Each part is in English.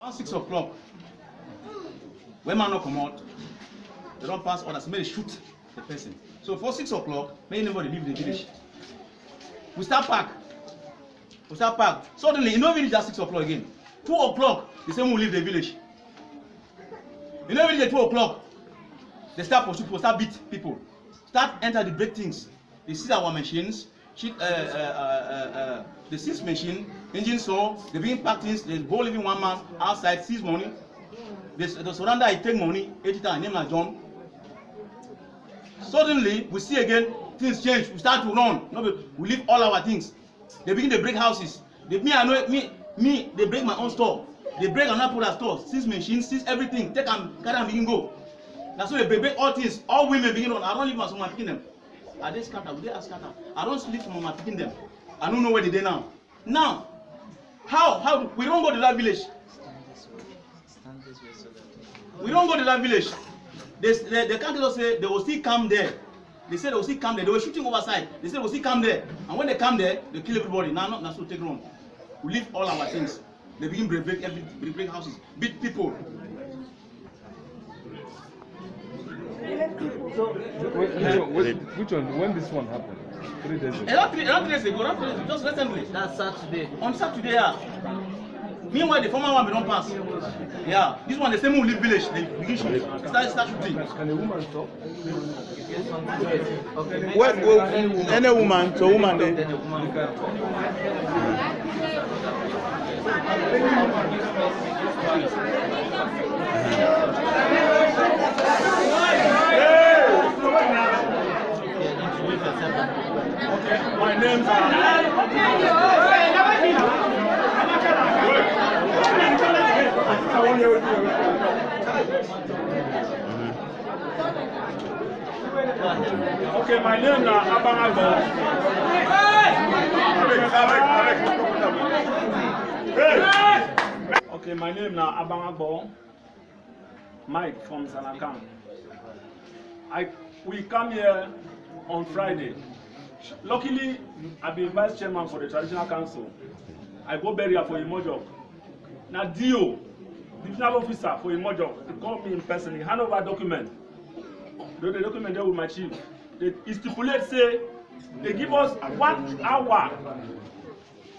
Around 6 o'clock, when man not come out, they don't pass orders, may they shoot the person. So for 6 o'clock, may nobody leave the village. We start pack. Suddenly, in no village at 6 o'clock again. 2 o'clock, the same will leave the village. In no village at 2 o'clock, they start pursue people, start beat people, start enter the break things. They seize our machines, the seize machine, engine saw, they bring pack things, they go leaving one man outside, seize money. The surrender, I take money, editor, name like John. Suddenly, we see again, things change, we start to run. No, we leave all our things. They begin to break houses. They break my own store. They break another people's store, seize machines, seize everything, take and carry and begin go. That's why they break all things. All women begin on. I don't leave my son picking them. Are they scattered? They are scattered. I don't sleep from my picking them. I don't know where they are now. Now, how we don't go to that village. We don't go to that village. They can't just say they will still come there. They said they will still come there. They were shooting overside. They said they will still come there. And when they come there, they kill everybody. Now, not so take wrong. We leave all our things. They begin break houses, beat people. So, which one? When this one happened? 3 days ago. Not 3 days ago, just recently. That's Saturday. On Saturday, yeah. Meanwhile, the former one we don't pass. Yeah, this one the same will leave village. They begin shooting. Start shooting. Can a woman stop? Okay. What? Any woman, so woman then. Then a woman can talk. Okay, my name's Okay, my name is Abangago. Okay, my name is Abangago. Mike from Sanakam. We come here on Friday. Luckily, I've been vice chairman for the traditional council. I go burial for Imojok. Now Dio, divisional officer for Imojok, he called me in person, he hand over a document. The document there with my chief. They stipulate say they give us 1 hour.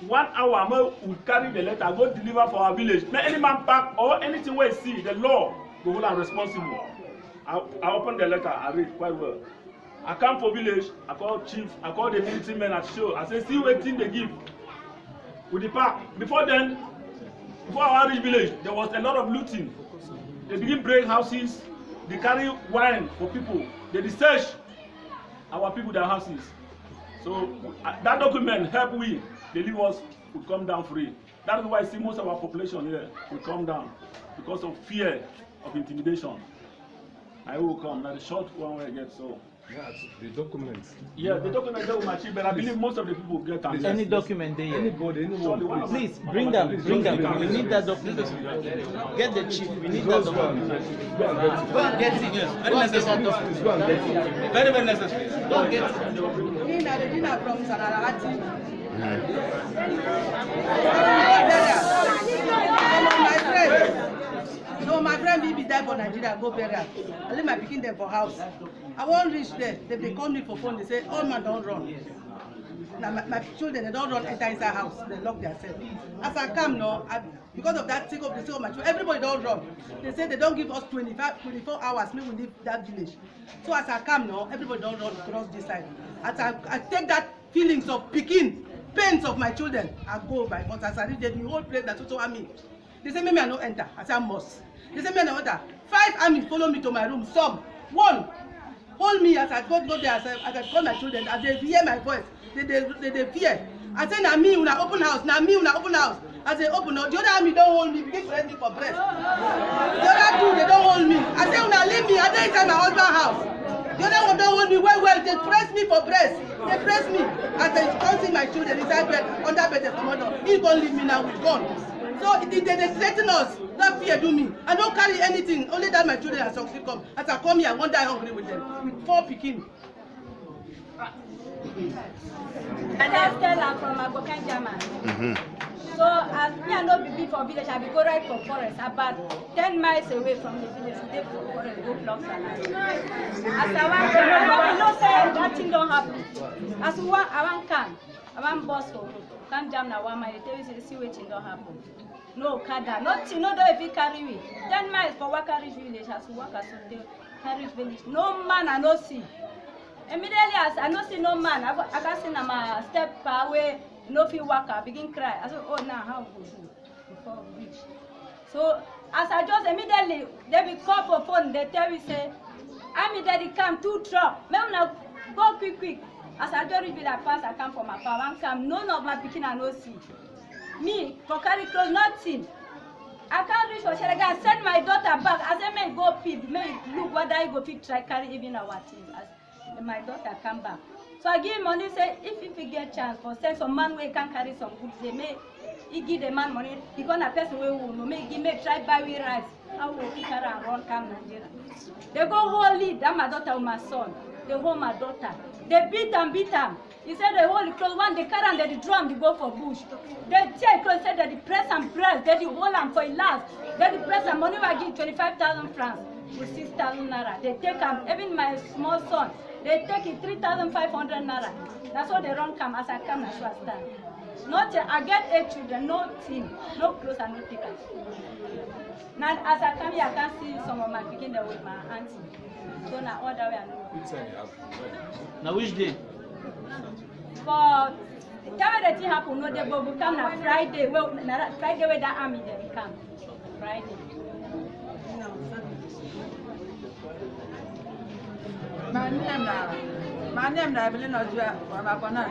1 hour, we carry the letter, go deliver for our village. May any man pack or anything we see, the law go hold am responsible. I open the letter, I read quite well. I come for village, I call chief, I call the military men at show. I say, see what thing they give with the park. Before then, before our reach village, there was a lot of looting. They begin break houses, they carry wine for people, they research our people their houses. So that document help we, they leave us, we come down free. That is why I see most of our population here will come down because of fear of intimidation. I will come. Now the short one will get so. Yeah, the documents. Yeah, the document that will match, but I believe most of the people get them. Any document there. Anybody, anyone. Please bring them. Bring them. We need that document. Get the chief. We need that document. Go and get it. Very necessary. Very, very necessary. Go and get it. Nina from Sararati. So my friend will be there for Nigeria, go burial. I leave my pikin there for house. I won't reach there. They call me for phone. They say, all man don't run. Now my children, they don't run enter inside house. They lock themselves. As I come now, because of that take of the sake of my children, everybody don't run. They say they don't give us 24 hours. Maybe we leave that village. So as I come now, everybody don't run across this side. As I take that feelings of pikin, pains of my children, I go by force. As I reach the whole place that's also army. They say, maybe I don't enter. I say, I must. They say, maybe I don't enter. 5 army follow me to my room. Some, 1, hold me as I go there. As I call my children, as they hear my voice, they fear. I say, now me, una open house. Now me, una open house. I say, open house. The other army don't hold me. Begin to let me for breast. The other 2, they don't hold me. I say, una leave me. I don't enter my husband's house. The other one don't hold me well. They press me for breast. They press me. As they counting my children inside bed, under bed, they come out. He don't leave me now with gun. So they threaten us. That fear do me. I don't carry anything. Only that my children are successful come. As I come here, I won't die hungry with them. With 4 pikin. And then Stella from Abokan German. So as me and no be for village, I be go right for forest, about 10 miles away from the village, stay for forest, go block salad. As I want to we know say that thing don't happen. As we want, I want boss for road. Can't jam na 1 mile, tell you see wetin don't happen. No kada, nothing, no don't even carry me. 10 miles for Waka reach village, as we walk as we carry village. No man I no see. Immediately as I no see no man, I can see my step away. No feel work, I begin cry. I said, oh, now how we do before we reach? So as I just immediately, they will call for phone. They tell me say, I'm daddy come 2 truck. Maybe now go quick. As I just reach that pass, I come from my power. One come, none of my picking I no see. Me for carry clothes, nothing. I can't reach for Sheraga. I send my daughter back. I said, may go peep, may look what I go fit try carry even our things. As my daughter come back. So I give him money, say if he get chance for send some man where can carry some goods, they may he give the man money, he gonna person where will no make try buy we rice. How will he carry and run come Nigeria? They go hold it, that my daughter with my son. They hold my daughter. They beat him. He said they hold the clothes, one they carry and they drum, they go for bush. They take clothes, said that the press and press, they the hold him for a last. They the press and money will give 25,000 francs with 6,000 naira. They take him, even my small son. They take it 3,500 naira. That's what they run come as I come as I stand. Not I get 8 children, no team, no clothes and no tickets. Now as I come here, I can see some of my picking there with my auntie. So now all the way I know. Which time you have? Now which day? For the time that thing happen, no, they will come na Friday. Well, Friday where that army they come. Friday. My name is Evelyn Ojua from Abonan.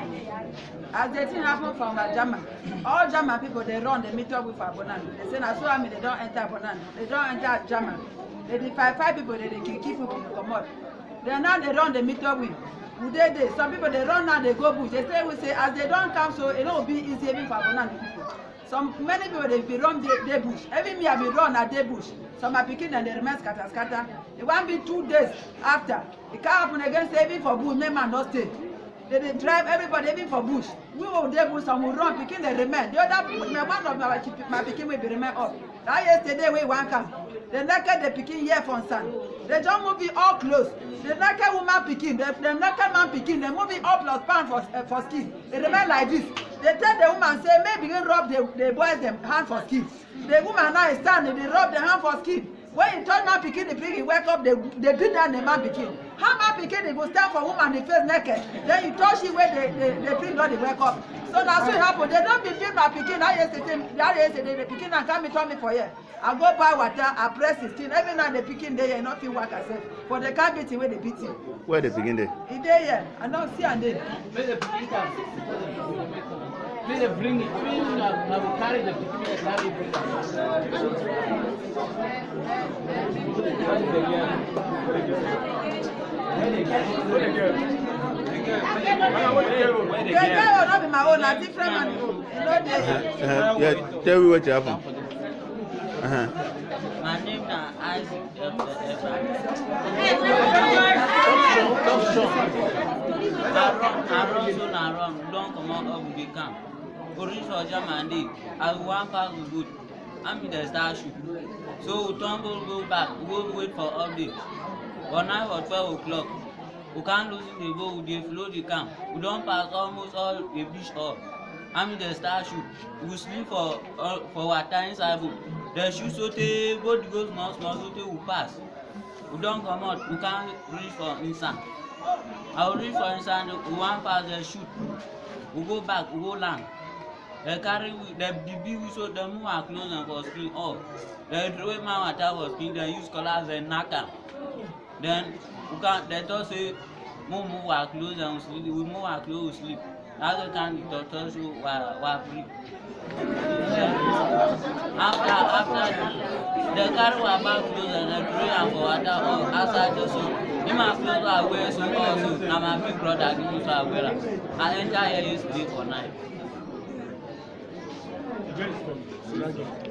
As the thing happened from German, all German people they run, they meet up with Abonan. They say, I saw me, they don't enter Abonan. They don't enter German. They defy 5 people, they keep people to come out. They now they run, they meet up with. Some people they run now, they go bush. They say, as they don't come, so it will be easy even for Abonan people. Many people they be run the bush. Even me I be run at the bush. Some are picking and they remain scatter. It won't be 2 days after. It can't happen again, say even for bush, men not stay. They drive everybody even for bush. We will the bush, some will run, picking they remain. The other one of my picking will be remain up. That yesterday we one come. The naked they picking here from sun. They don't move it all close. The naked woman picking, the naked man picking, they move it all plus pound for skin. They remain like this. They tell the woman say maybe you rub the boys them hand for skin. The woman now is standing, they rub the hand for skin. When you turn man picking the pig, he wake up, they beat down the man picking. How man picking, they go stand for woman, the face naked. Then you touch it where the pig not they wake up. So that's what happen. They don't be beat my picking. That yesterday the picking and come tell me for here. I go buy water, I press 16. Every night the picking there, not feel work I said. For the car beating where they beat him. Where they begin there? He there, yeah. I don't see and then. May the picking come. May they bring it. I will carry the picking and carry The girl will not be my own, a different man. Yeah, tell me what happened. My name is Isaac. I run, don't come out of the camp. Police for Germany, I want pass the good. I'm in the star shoot. So we tumble, go back, go wait for update. For 9 or 12 o'clock, we can't lose the boat, they flow the camp. We don't pass almost all the beach up. I'm in the star shoot. We sleep for water inside boat. The shoe sote, boat goes small, sote will pass. We don't come out, we can't reach for inside. I will reach for inside, we want pass the shoot. We go back, we go land. They carry the big whistle, the move our clothes and for screen off. They throw my water for screen, they use colors and knock them. Then we can they just say move our clothes and sleep, we move our clothes sleep. Other can the doctor show were free. After the car were back clothes and the tray and for water or outside the soul. Him and clothes are wearing so also. Now my big brother give me so I wear. I enter here yesterday for night.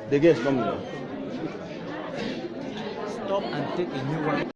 The guest coming. Stop and take a new one.